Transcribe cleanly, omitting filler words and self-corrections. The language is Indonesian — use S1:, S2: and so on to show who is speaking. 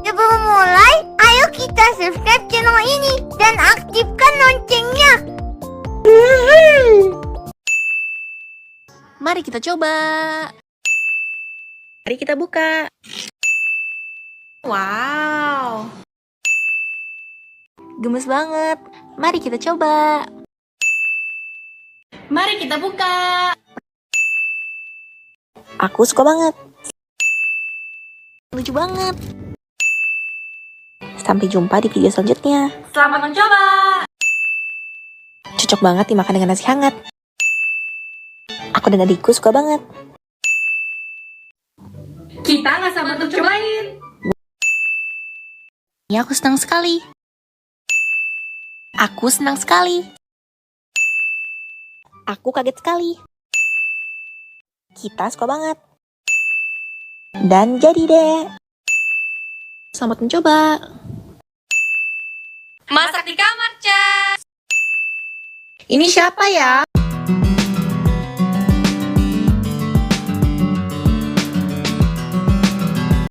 S1: Sebelum mulai, ayo kita subscribe channel ini dan aktifkan loncengnya.
S2: Mari kita coba. Mari kita buka. Wow. Gemes banget. Mari kita coba. Mari kita buka. Aku suka banget. Lucu banget. Sampai jumpa di video selanjutnya. Selamat mencoba. Cocok banget dimakan dengan nasi hangat. Aku dan adikku suka banget.
S3: Kita nggak sabar untuk cobain.
S2: Ya, aku senang sekali. Aku senang sekali. Aku kaget sekali. Kita suka banget. Dan jadi deh. Selamat mencoba.
S3: Masak di kamar, Ca.
S2: Ini siapa ya?